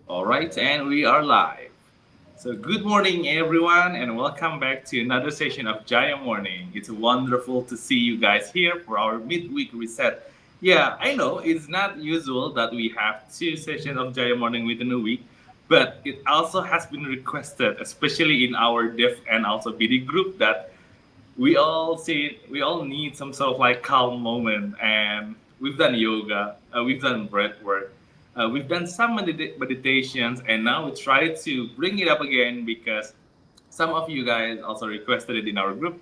All right, and we are live. So, good morning, everyone, and welcome back to another session of Jaya Morning. It's wonderful to see you guys here for our midweek reset. Yeah, I know it's not usual that we have two sessions of Jaya Morning within a week, but it also has been requested, especially in our Dev and also BD group, that we all need some sort of like calm moment, and we've done yoga, we've done breath work, we've done some meditations, and now we try to bring it up again because some of you guys also requested it in our group.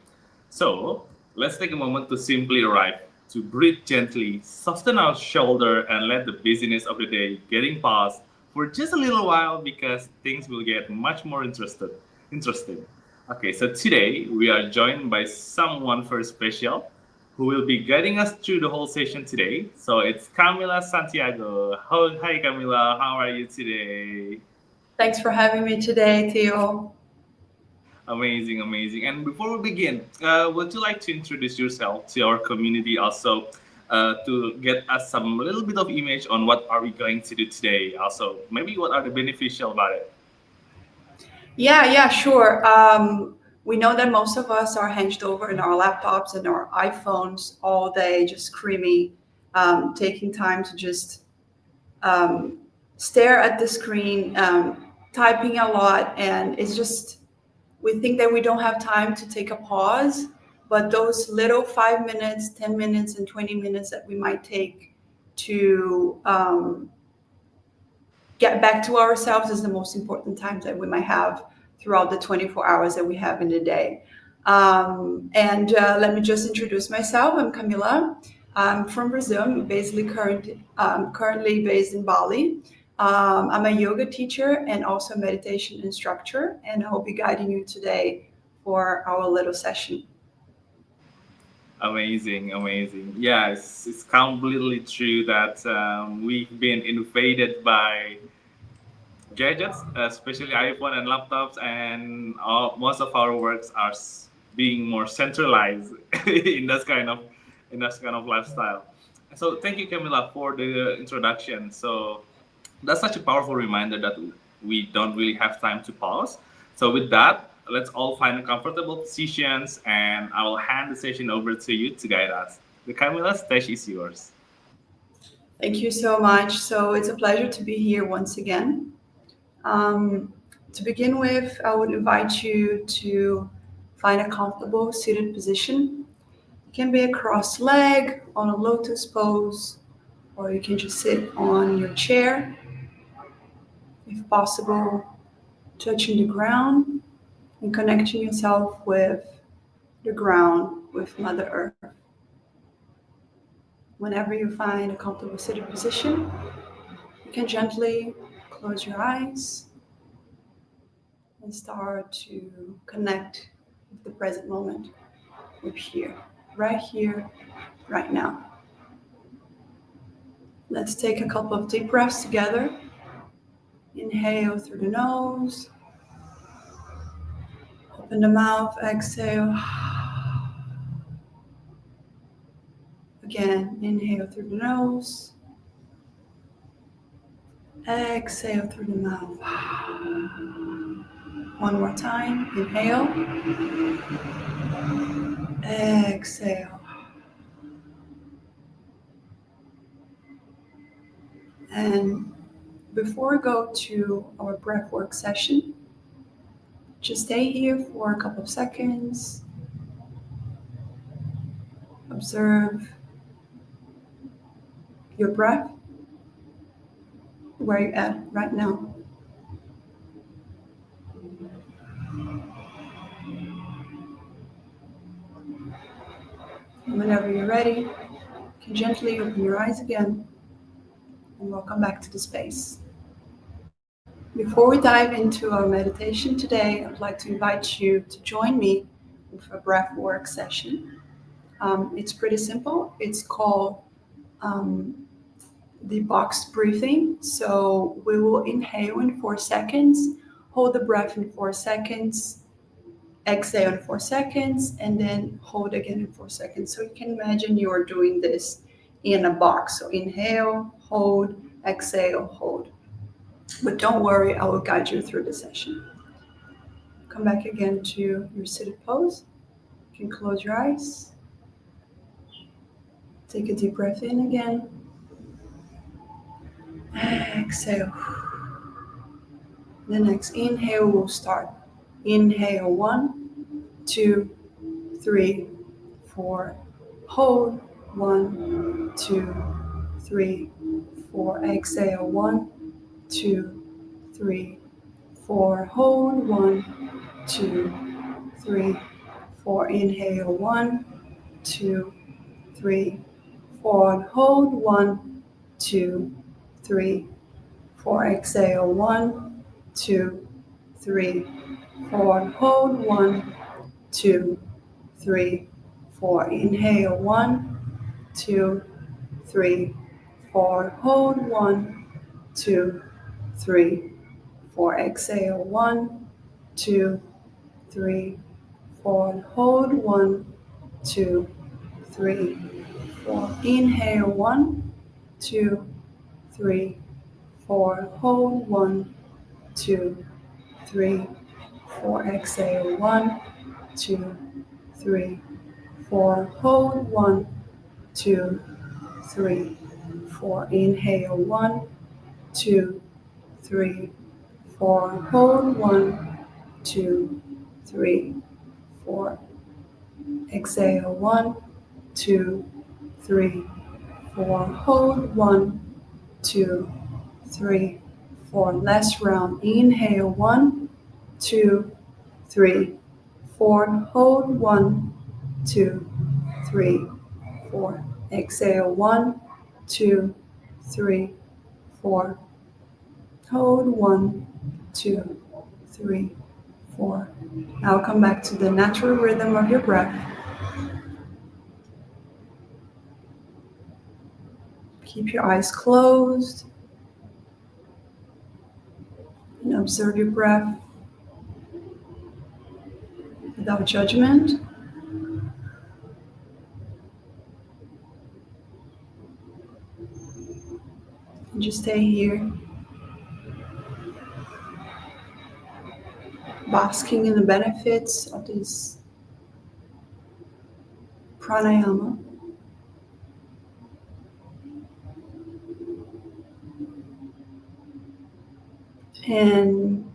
So let's take a moment to simply arrive, to breathe gently, soften our shoulder, and let the busyness of the day getting past for just a little while because things will get much more interesting. Okay, so today we are joined by someone very special who will be guiding us through the whole session today. So it's Camila Santiago. Hi, Camila. How are you today? Thanks for having me today, Theo. Amazing, amazing. And before we begin, would you like to introduce yourself to our community also to get us some little bit of image on what are we going to do today? Also, maybe what are the beneficial about it? Yeah, sure. We know that most of us are hunched over in our laptops and our iPhones all day, just screaming, taking time to just um, stare at the screen, typing a lot, and it's just we think that we don't have time to take a pause, but those little 5 minutes, 10 minutes, and 20 minutes that we might take to get back to ourselves is the most important time that we might have throughout the 24 hours that we have in a day. And let me just introduce myself. I'm Camila. I'm from Brazil. I'm currently based in Bali. I'm a yoga teacher and also a meditation instructor, and I will be guiding you today for our little session. Amazing, amazing. Yeah, it's completely true that we've been invaded by gadgets, especially iPhone and laptops, and most of our works are being more centralized in this kind of lifestyle. So thank you, Camila, for the introduction. So that's such a powerful reminder that we don't really have time to pause. So with that, let's all find comfortable positions, and I will hand the session over to you to guide us. The Camila stage is yours. Thank you so much. So it's a pleasure to be here once again. Um, to begin with, I would invite you to find a comfortable seated position. It can be a crossed leg on a lotus pose, or you can just sit on your chair, if possible, touching the ground and connecting yourself with the ground, with Mother Earth. Whenever you find a comfortable seated position, you can gently close your eyes and start to connect with the present moment. We're here, right now. Let's take a couple of deep breaths together. Inhale through the nose, open the mouth, exhale. Again, inhale through the nose, exhale through the mouth. One more time, inhale, exhale. And before we go to our breathwork session, just stay here for a couple of seconds. Observe your breath, where you're at right now. And whenever you're ready, you can gently open your eyes again and welcome back to the space. Before we dive into our meditation today, I'd like to invite you to join me with a breath work session. It's pretty simple. It's called the box breathing. So we will inhale in 4 seconds, hold the breath in 4 seconds, exhale in 4 seconds, and then hold again in 4 seconds. So you can imagine you're doing this in a box. So inhale, hold, exhale, hold. But don't worry, I will guide you through the session. Come back again to your seated pose. You can close your eyes. Take a deep breath in again. Exhale. The next inhale will start. Inhale, 1, 2, 3, 4. Hold, 1, 2, 3, 4. Exhale, 1, 2, 3, 4. Hold, 1, 2, 3, 4. Inhale, 1, 2, 3, 4. Hold, 1, 2, 3, 4. Exhale, 1, 2, 3, 4. Hold, 1, 2, 3, 4. Inhale, 1, 2, 3, 4. Hold, 1, 2, 3, 4. Exhale, 1, 2, 3, 4. Hold, 1, 2, 3, 4. Inhale, 1, 2, 3, 4. Hold, 1, 2, 3, 4. Exhale, 1, 2, 3, 4. Hold, 1, 2, 3, 4. Inhale, 1, 2, 3, 4. Hold, 1, 2, 3, 4. Exhale, 1, 2, 3, 4. Hold, 1, 2, 3, 4. Last round. Inhale, 1, 2, 3, 4. Hold, 1, 2, 3, 4. Exhale, 1, 2, 3, 4. Hold, 1, 2, 3, 4. Now come back to the natural rhythm of your breath. Keep your eyes closed and observe your breath without judgment. And just stay here, basking in the benefits of this pranayama. And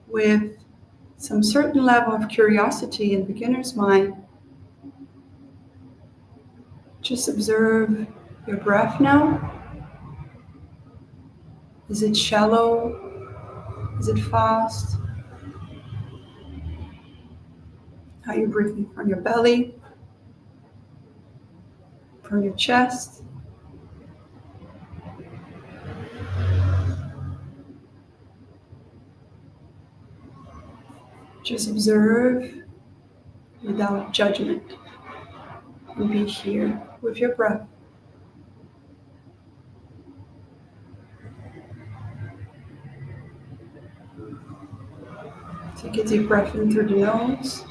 with some certain level of curiosity in beginner's mind, just observe your breath now. Is it shallow? Is it fast? Are you breathing from your belly, from your chest? Just observe without judgment and be here with your breath. Take a deep breath in through the nose.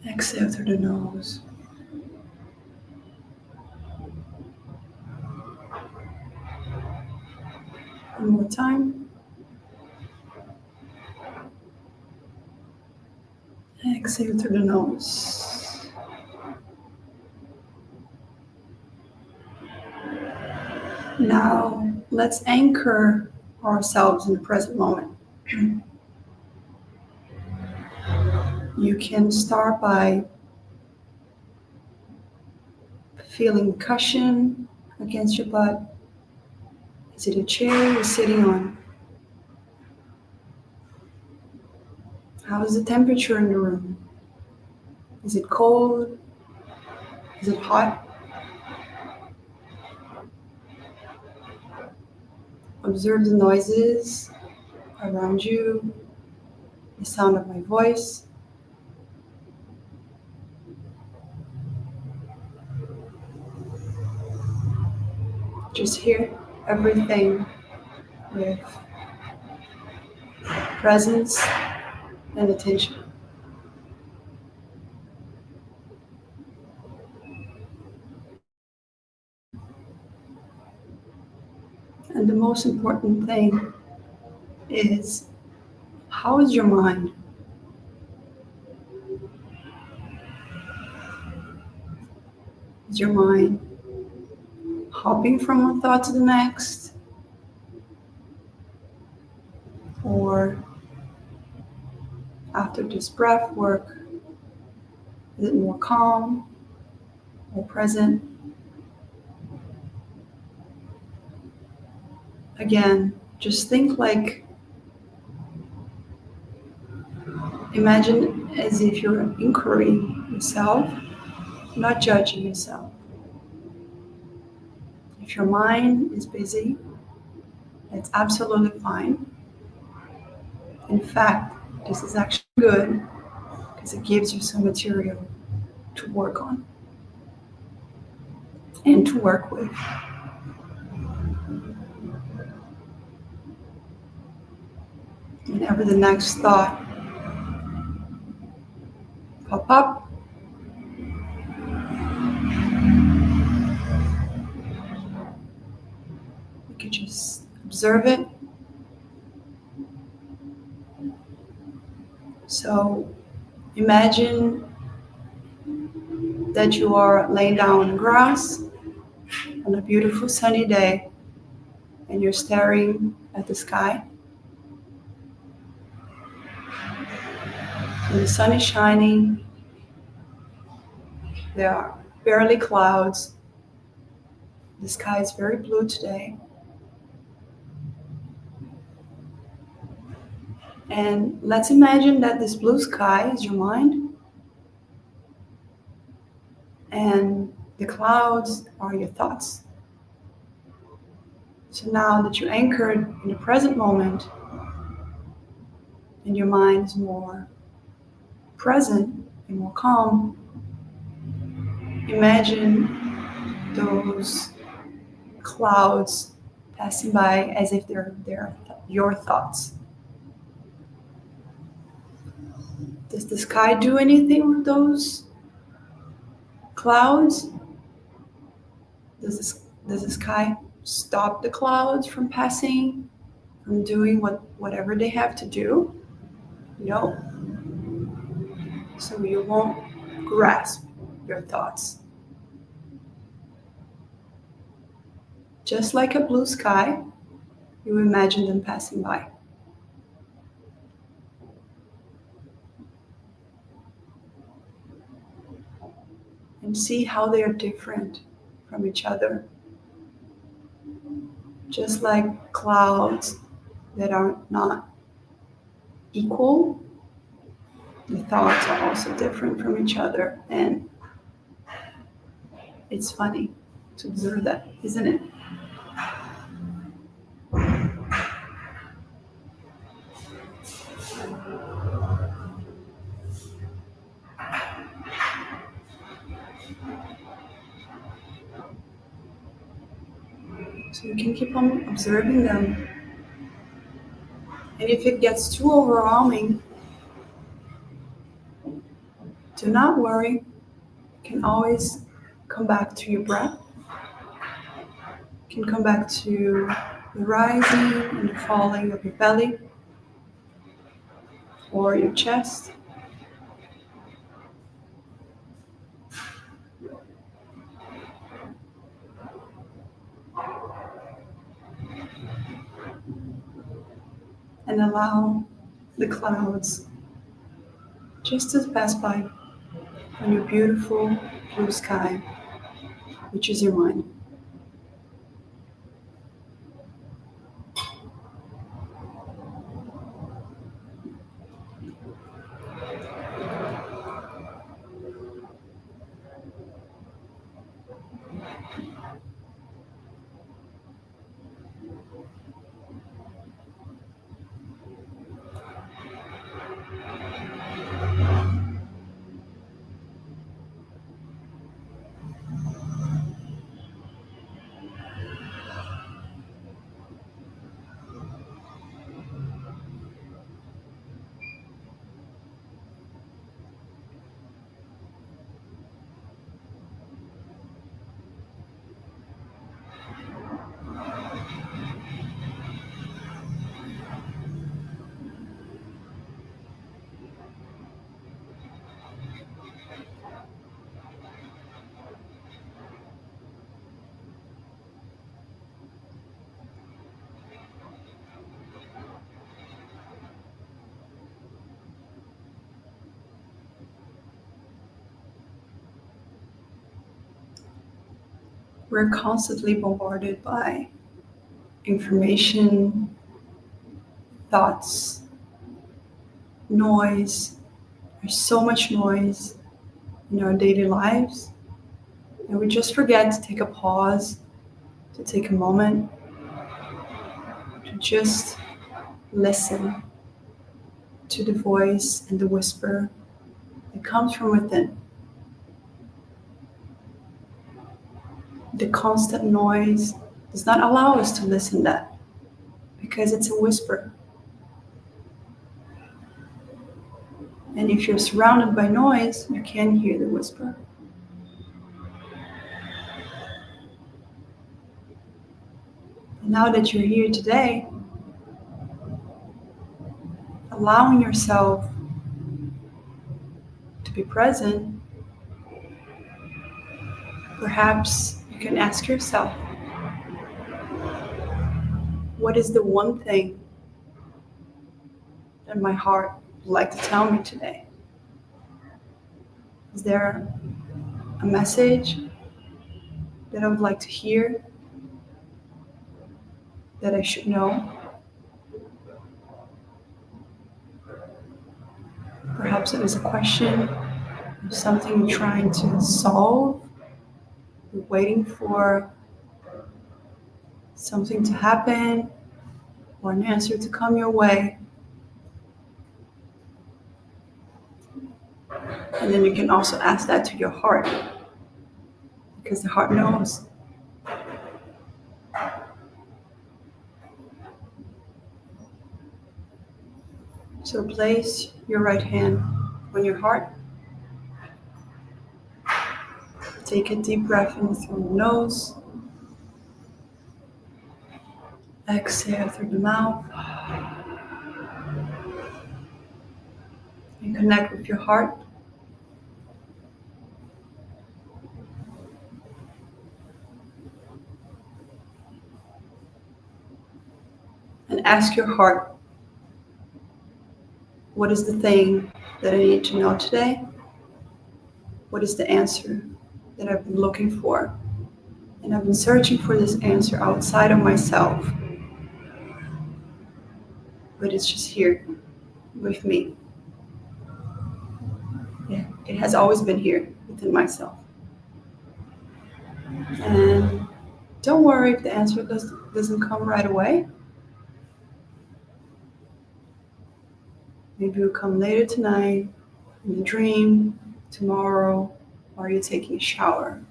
Exhale through the nose. One more time. Exhale through the nose. Now, let's anchor ourselves in the present moment. You can start by feeling cushion against your butt. Is it a chair you're sitting on? How is the temperature in the room? Is it cold? Is it hot? Observe the noises around you, the sound of my voice. Just hear everything with presence and attention. And the most important thing is, how is your mind? Is your mind hopping from one thought to the next? Or after this breath work, is it more calm, more present? Again, just think like, imagine as if you're inquiring yourself, not judging yourself. If your mind is busy, that's absolutely fine. In fact, this is actually good because it gives you some material to work on and to work with. Whenever the next thought pop up, you can just observe it. So imagine that you are laying down on the grass on a beautiful sunny day and you're staring at the sky. And the sun is shining. There are barely clouds. The sky is very blue today. And let's imagine that this blue sky is your mind, and the clouds are your thoughts. So now that you're anchored in the present moment and your mind is more present and more calm, imagine those clouds passing by as if they're your thoughts. Does the sky do anything with those clouds? Does the sky stop the clouds from passing, from doing whatever they have to do? No. So you won't grasp your thoughts. Just like a blue sky, you imagine them passing by. And see how they are different from each other. Just like clouds that are not equal, the thoughts are also different from each other. And it's funny to observe that, isn't it? So you can keep on observing them. And if it gets too overwhelming, do not worry. You can always come back to your breath. You can come back to the rising and the falling of your belly or your chest. And allow the clouds just to pass by on your beautiful blue sky, which is your mind. We're constantly bombarded by information, thoughts, noise. There's so much noise in our daily lives, and we just forget to take a pause, to take a moment, to just listen to the voice and the whisper that comes from within. The constant noise does not allow us to listen to that because it's a whisper. And if you're surrounded by noise, you can hear the whisper. And now that you're here today, allowing yourself to be present, perhaps you can ask yourself, what is the one thing that my heart would like to tell me today? Is there a message that I would like to hear, that I should know? Perhaps it is a question of something you're trying to solve. You're waiting for something to happen or an answer to come your way. And then you can also ask that to your heart, because the heart knows. So place your right hand on your heart. Take a deep breath in through the nose. Exhale through the mouth. And connect with your heart. And ask your heart, what is the thing that I need to know today? What is the answer that I've been looking for? And I've been searching for this answer outside of myself, but it's just here with me. Yeah, it has always been here within myself. And don't worry if the answer doesn't come right away. Maybe it will come later tonight, in a dream, tomorrow, while you're taking a shower.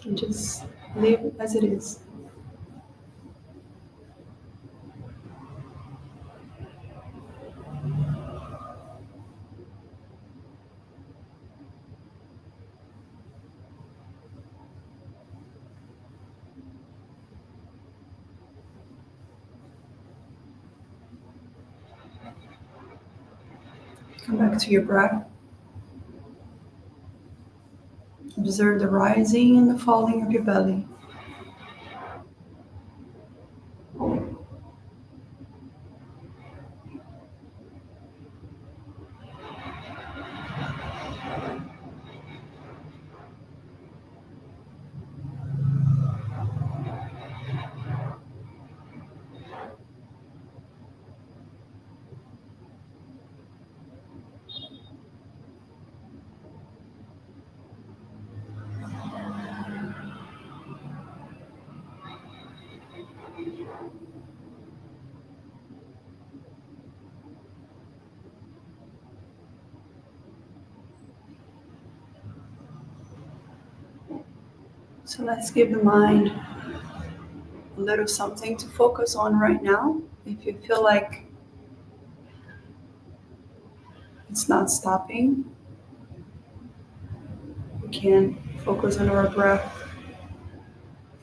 And just leave it as it is. Come back to your breath. Observe the rising and the falling of your belly. So let's give the mind a little something to focus on right now. If you feel like it's not stopping, we can focus on our breath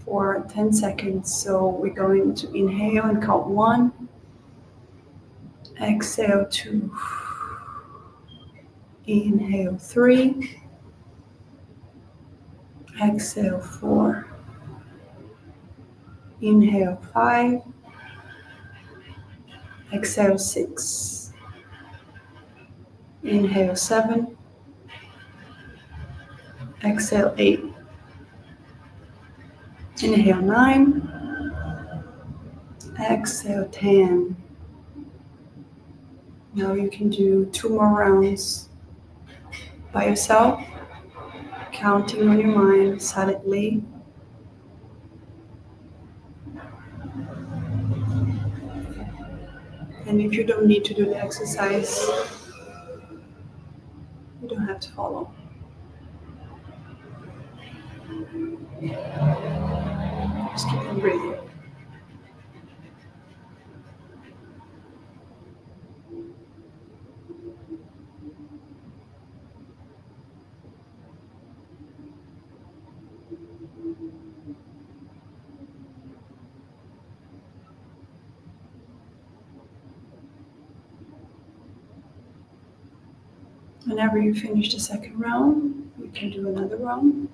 for 10 seconds. So we're going to inhale and count 1, exhale 2, inhale 3, exhale 4, inhale 5, exhale 6, inhale 7, Exhale 8. Inhale 9. Exhale 10. Now you can do 2 more rounds by yourself, counting on your mind silently. And if you don't need to do the exercise, you don't have to follow. Just keep on breathing. Whenever you finish the second round, you can do another round.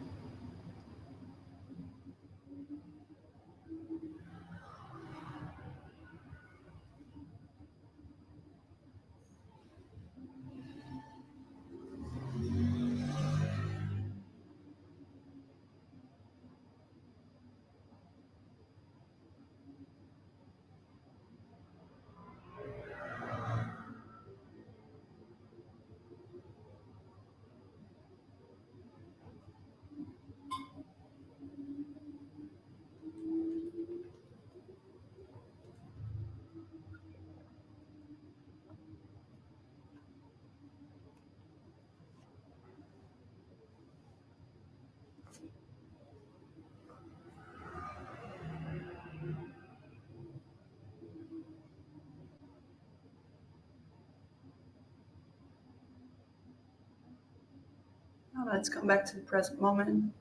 Now let's come back to the present moment.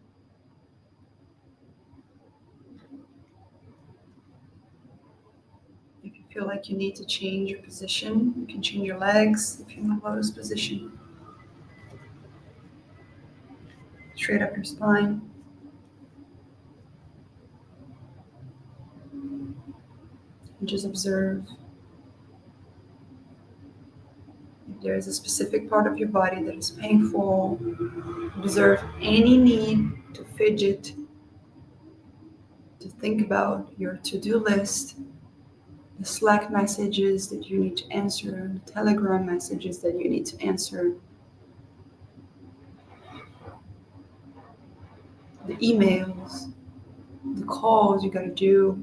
If you feel like you need to change your position, you can change your legs if you're in a lotus position. Straight up your spine. And just observe if there is a specific part of your body that is painful. Observe any need to fidget, to think about your to-do list, the Slack messages that you need to answer, the Telegram messages that you need to answer, the emails, the calls you gotta do.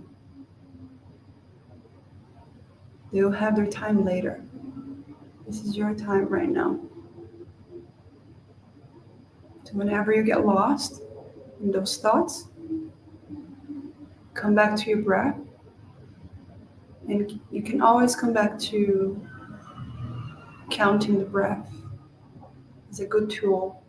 They'll have their time later. This is your time right now. So whenever you get lost in those thoughts, come back to your breath. And you can always come back to counting the breath. It's a good tool.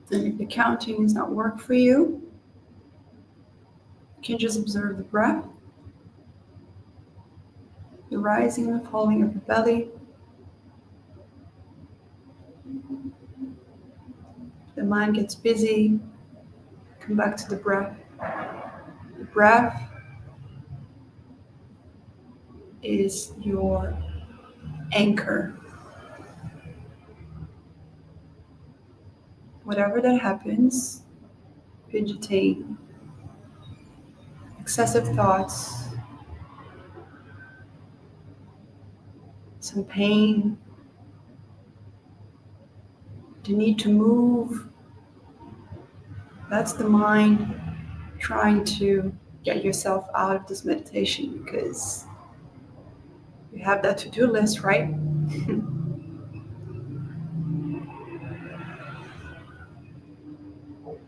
And if the counting does not work for you, you can just observe the breath, the rising and the falling of the belly. The mind gets busy, come back to the breath. The breath is your anchor. Whatever that happens, fidgeting, excessive thoughts, some pain, the need to move, that's the mind trying to get yourself out of this meditation because you have that to-do list, right?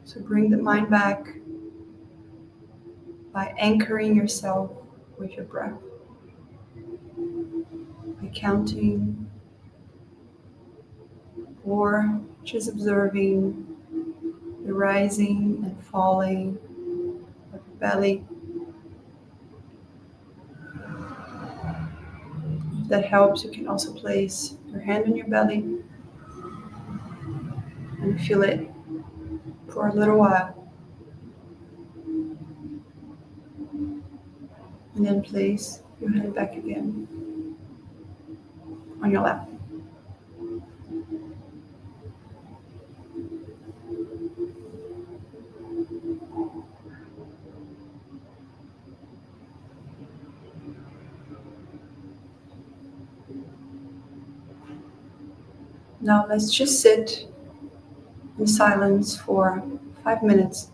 So bring the mind back by anchoring yourself with your breath, by counting or just observing the rising and falling of your belly. If that helps, you can also place your hand on your belly and feel it for a little while. And then place your hand back again on your lap. Now let's just sit in silence for 5 minutes.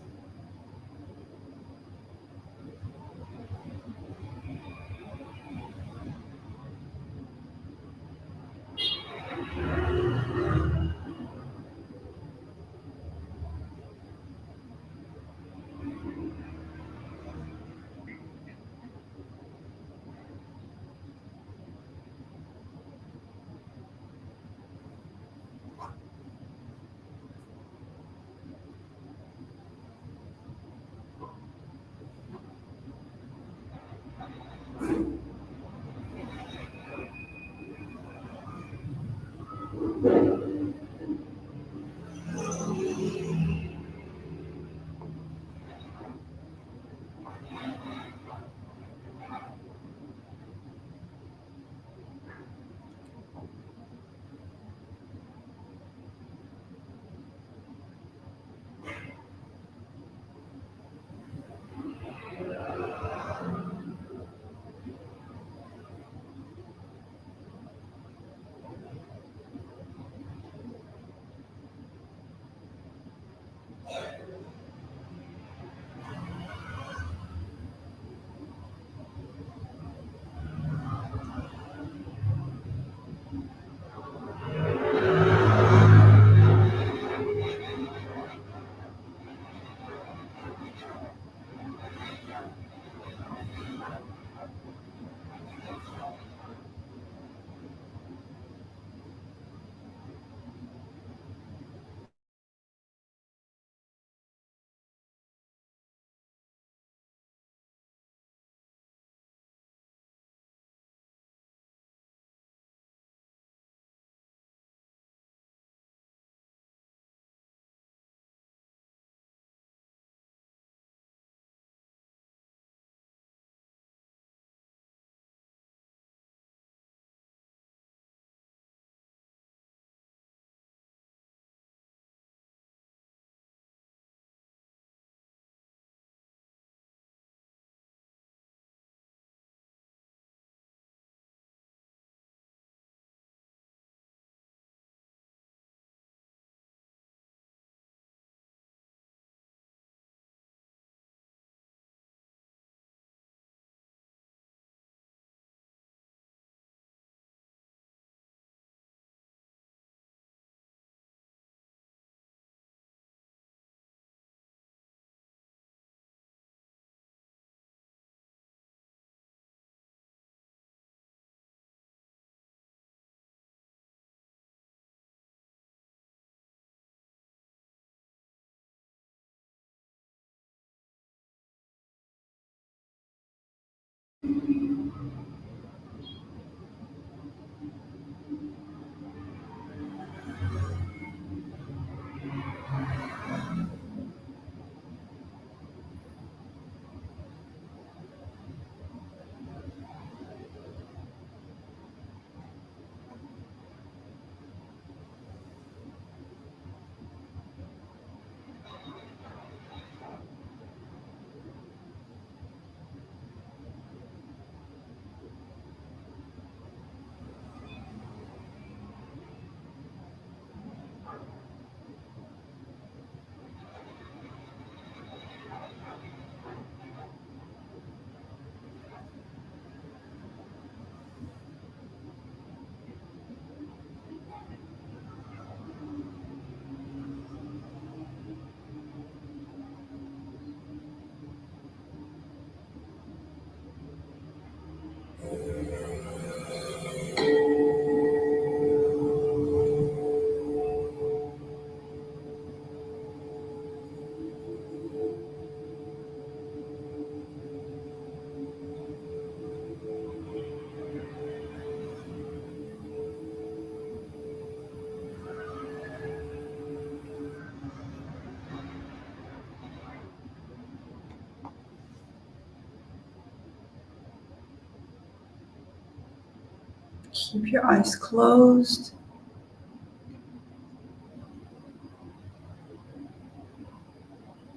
Keep your eyes closed.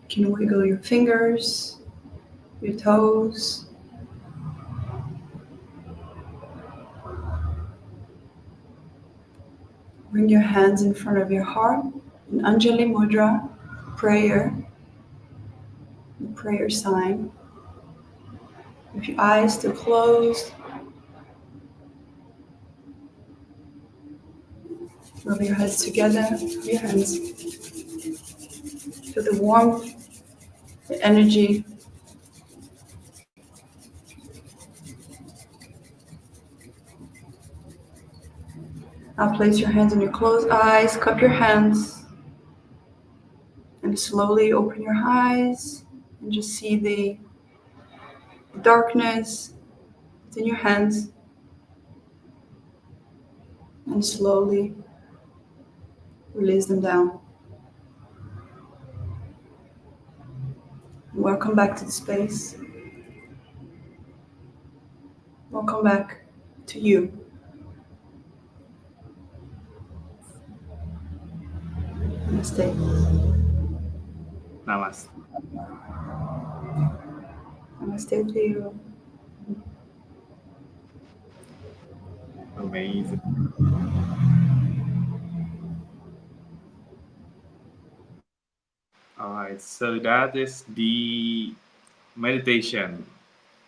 You can wiggle your fingers, your toes. Bring your hands in front of your heart. An Anjali Mudra, prayer, the prayer sign. With your eyes still closed, rub your heads together, your hands. Feel the warmth, the energy. Now place your hands on your closed eyes, cup your hands, and slowly open your eyes and just see the darkness within your hands and slowly release them down. Welcome back to the space. Welcome back to you. Namaste. Namaste. Namaste to you. Amazing. All right, so that is the meditation.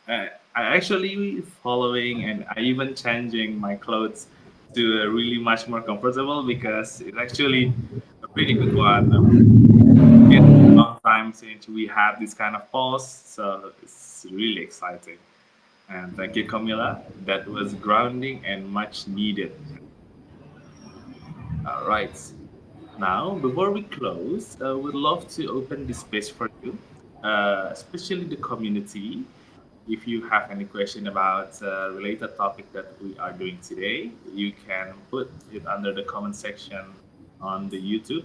I actually following and I even changing my clothes to really much more comfortable because it's actually a pretty good one. It's a long time since we had this kind of pause, so it's really exciting. And thank you, Camila. That was grounding and much needed. All right. Now, before we close, we'd love to open this space for you, especially the community. If you have any question about related topic that we are doing today, you can put it under the comment section on the YouTube,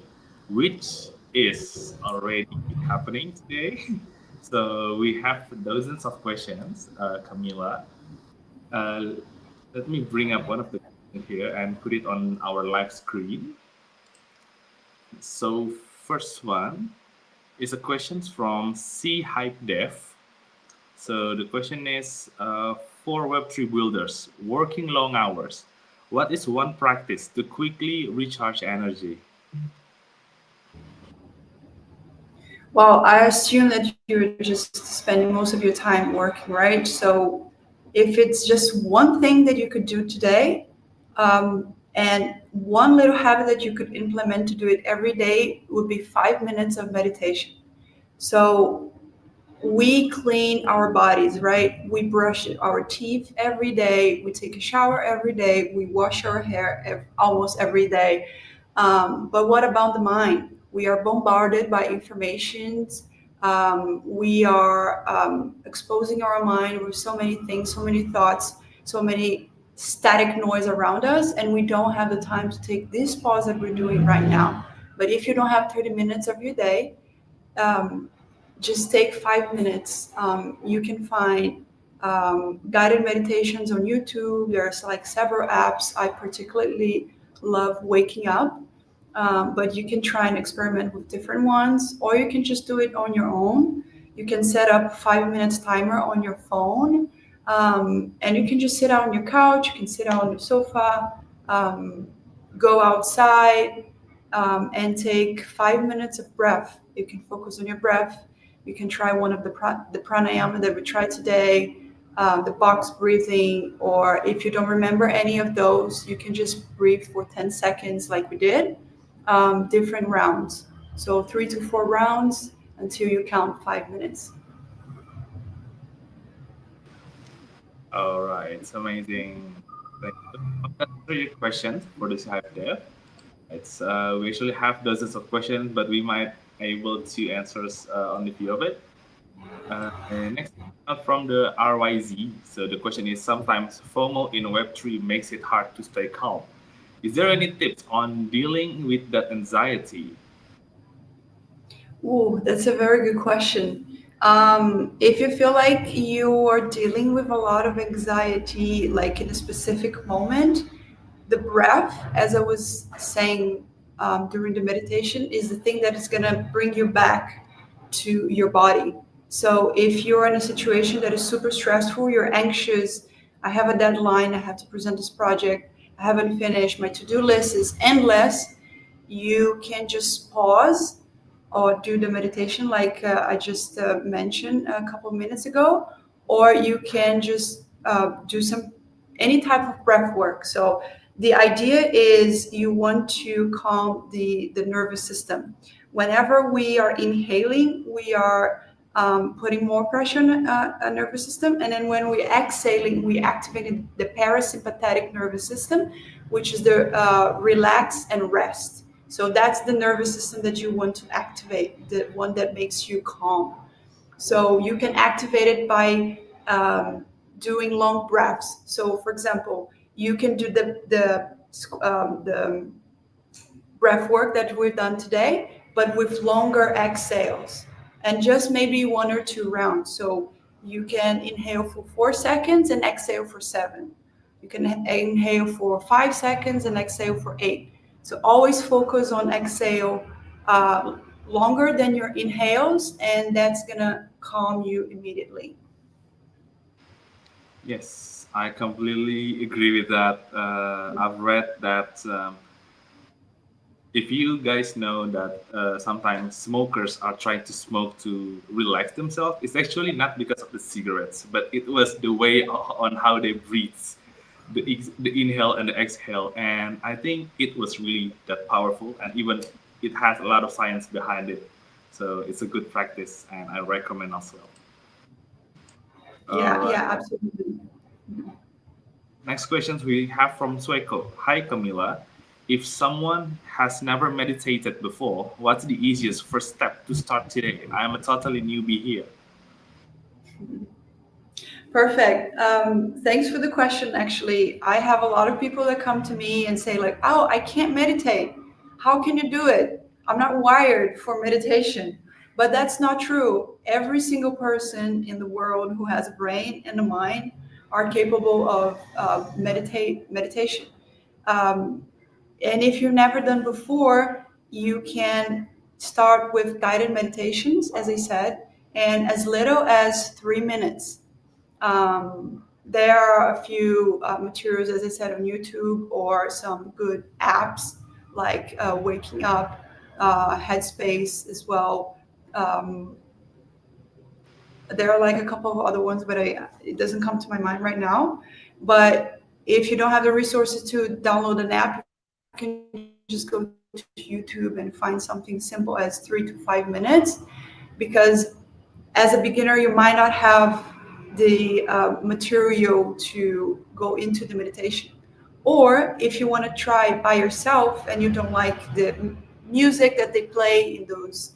which is already happening today. So we have dozens of questions, Camila. Uh, Let me bring up one of the questions here and put it on our live screen. So first one is a question from C Hype Dev. So the question is for Web3 builders working long hours, what is one practice to quickly recharge energy? Well, I assume that you're just spending most of your time working, right? So if it's just one thing that you could do today, and one little habit that you could implement to do it every day would be 5 minutes of meditation. So we clean our bodies, right? We brush our teeth every day. We take a shower every day. We wash our hair almost every day. But what about the mind? We are bombarded by informations. We are exposing our mind with so many things, so many thoughts, so many static noise around us, and we don't have the time to take this pause that we're doing right now. But if you don't have 30 minutes of your day, um, just take 5 minutes. You can find guided meditations on YouTube. There's like several apps. I particularly love Waking Up, but you can try and experiment with different ones, or you can just do it on your own. You can set up 5 minutes timer on your phone, and you can just sit out on your couch. You can sit out on your sofa, um, go outside, and take 5 minutes of breath. You can focus on your breath. You can try one of the pranayama that we tried today, the box breathing, or if you don't remember any of those, you can just breathe for 10 seconds like we did, different rounds. So 3 to 4 rounds until you count 5 minutes. All right, it's amazing. Thank you. That's three questions for this hype there. It's we actually have dozens of questions, but we might able to answer only few of it. And next from the RYZ. So the question is sometimes FOMO in Web3 makes it hard to stay calm. Is there any tips on dealing with that anxiety? Ooh, that's a very good question. If you feel like you are dealing with a lot of anxiety, like in a specific moment, the breath, as I was saying during the meditation, is the thing that is going to bring you back to your body. So if you're in a situation that is super stressful, you're anxious, I have a deadline, I have to present this project, I haven't finished, my to do list is endless, you can just pause or do the meditation like I just mentioned a couple of minutes ago, or you can just do some any type of breath work. So the idea is you want to calm the nervous system. Whenever we are inhaling, we are putting more pressure on a nervous system, and then when we're exhaling, we activate the parasympathetic nervous system, which is the relax and rest. So that's the nervous system that you want to activate, the one that makes you calm. So you can activate it by doing long breaths. So, for example, you can do the breath work that we've done today, but with longer exhales and just maybe one or two rounds. So you can inhale for 4 seconds and exhale for seven. You can inhale for 5 seconds and exhale for eight. So always focus on exhale uh, longer than your inhales, and that's gonna calm you immediately. Yes, I completely agree with that. I've read that if you guys know that sometimes smokers are trying to smoke to relax themselves, it's actually not because of the cigarettes, but it was the way on how they breathe, the inhale and the exhale. And I think it was really that powerful, and even it has a lot of science behind it. So it's a good practice, and I recommend as well. All Yeah, right. yeah, absolutely. Next questions we have from Sueko. Hi, Camila. If someone has never meditated before, what's the easiest first step to start today? I'm a totally newbie here. Perfect. Thanks for the question. Actually, I have a lot of people that come to me and say, like, "Oh, I can't meditate. How can you do it? I'm not wired for meditation." But that's not true. Every single person in the world who has a brain and a mind are capable of meditation. Um, and if you've never done before, you can start with guided meditations, as I said, and as little as 3 minutes. There are a few materials, as I said, on YouTube or some good apps like Waking Up, Headspace as well. Um, there are like a couple of other ones, but it doesn't come to my mind right now. But if you don't have the resources to download an app, you can just go to YouTube and find something simple as 3 to 5 minutes, because as a beginner, you might not have the material to go into the meditation. Or if you want to try by yourself and you don't like the music that they play in those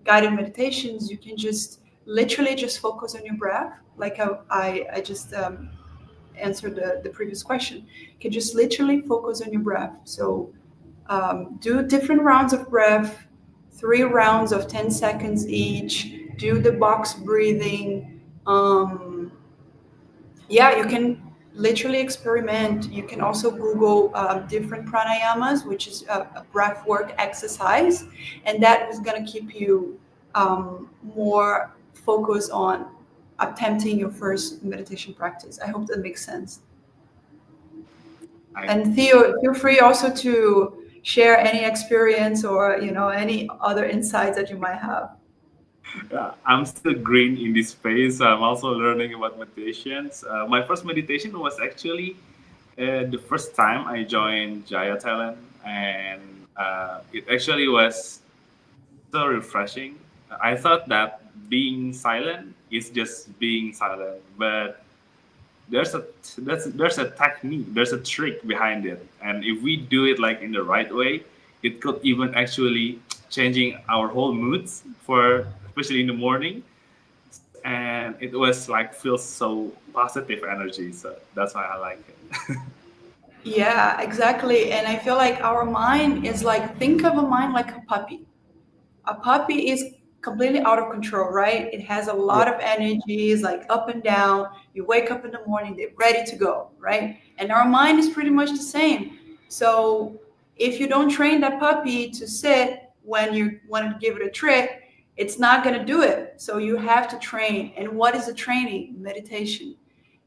guided meditations, you can just literally just focus on your breath. Like I just answered the previous question. You can just literally focus on your breath. So do different rounds of breath, 3 rounds of 10 seconds each. Do the box breathing. Yeah, you can literally experiment. You can also Google different pranayamas, which is a breath work exercise, and that is going to keep you more focused on attempting your first meditation practice. I hope that makes sense. I, And Theo, feel free also to share any experience or any other insights that you might have. I'm still green in this space. I'm also learning about meditations. My first meditation was actually the first time I joined Jaya Talent, and it actually was so refreshing. I thought that being silent is just being silent, but there's a there's a technique, there's a trick behind it, and if we do it like in the right way, it could even actually changing our whole moods for especially in the morning, and it was like feels so positive energy. So that's why I like it. Yeah, exactly. And I feel like our mind is like, think of a mind like a puppy. A puppy is completely out of control, right? It has a Yeah. lot of energy, it's like up and down. You wake up in the morning, they're ready to go, right? And our mind is pretty much the same. So if you don't train that puppy to sit when you want to give it a treat, it's not going to do it. So you have to train. And what is the training? Meditation.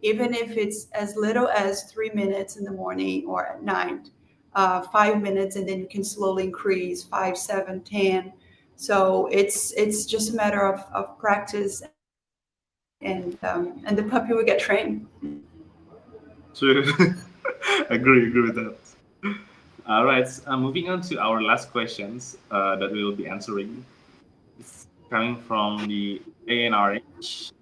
Even if it's as little as 3 minutes in the morning or at night, 5 minutes, and then you can slowly increase five, seven, 10. So it's just a matter of practice, and the puppy will get trained. True. Agree with that. All right. Moving on to our last questions that we will be answering. It's coming from the ANRH.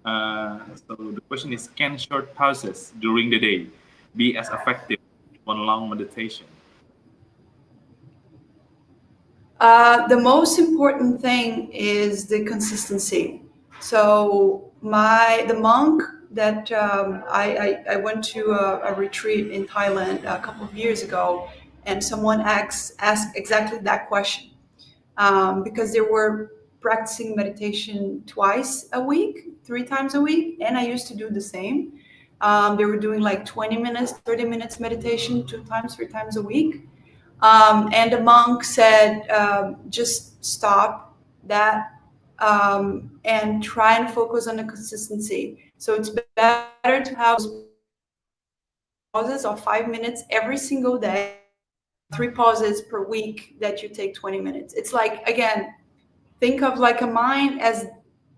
So the question is: can short pauses during the day be as effective as one long meditation? The most important thing is the consistency. So the monk that I went to a retreat in Thailand a couple of years ago, and someone asked exactly that question, because they were practicing meditation twice a week, 3 times a week, and I used to do the same. They were doing like 20 minutes, 30 minutes meditation 2 times, 3 times a week. And the monk said, just stop that, and try and focus on the consistency. So it's better to have pauses of 5 minutes every single day, 3 pauses per week that you take 20 minutes. It's like, again, think of like a mind as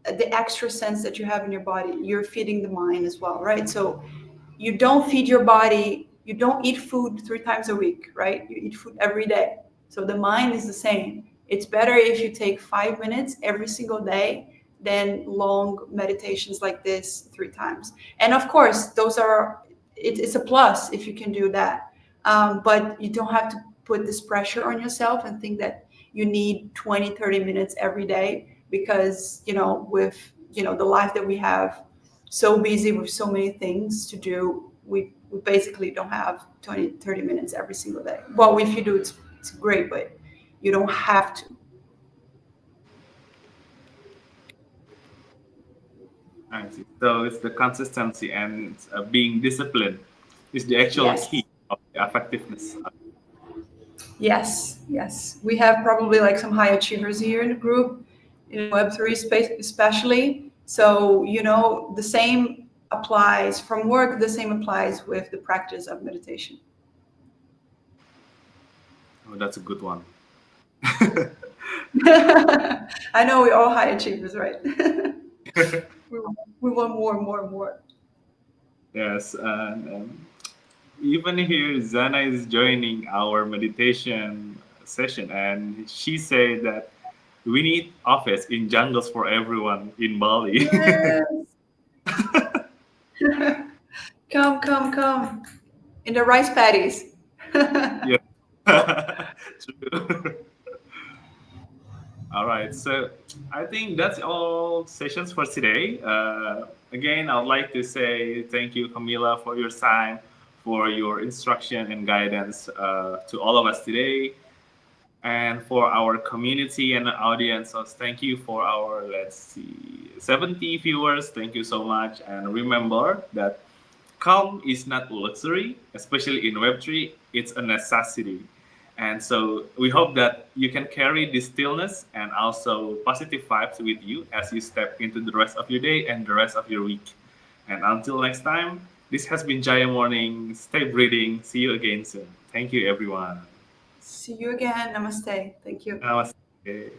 the extra sense that you have in your body. You're feeding the mind as well, right? So you don't feed your body, you don't eat food 3 times a week, right? You eat food every day. So the mind is the same. It's better if you take 5 minutes every single day than long meditations like this 3 times. And of course, it's a plus if you can do that. But you don't have to put this pressure on yourself and think that you need 20, 30 minutes every day, because, with, the life that we have, so busy with so many things to do, we basically don't have 20, 30 minutes every single day. Well, if you do, it's great, but you don't have to. I see. So it's the consistency and being disciplined is the actual Yes, key of the effectiveness. yes, yes. We have probably like some high achievers here in the group, in Web3 space especially. So, the same applies from work, the same applies with the practice of meditation. Oh, that's a good one. I know we're all high achievers, right? we want more and more and more. Yes, and even here, Zana is joining our meditation session, and she said that we need office in jungles for everyone in Bali. Yes. Come, come, come. In the rice paddies. Yeah. True. All right, so I think that's all sessions for today. Again, I'd like to say thank you, Camila, for your time, for your instruction and guidance to all of us today, and for our community and audience. So thank you for our, let's see, 70 viewers. Thank you so much. And remember that calm is not luxury, especially in Web3, it's a necessity. And so we hope that you can carry this stillness and also positive vibes with you as you step into the rest of your day and the rest of your week. And until next time, this has been Jaya Morning. Stay breathing. See you again soon. Thank you, everyone. See you again. Namaste. Thank you. Namaste.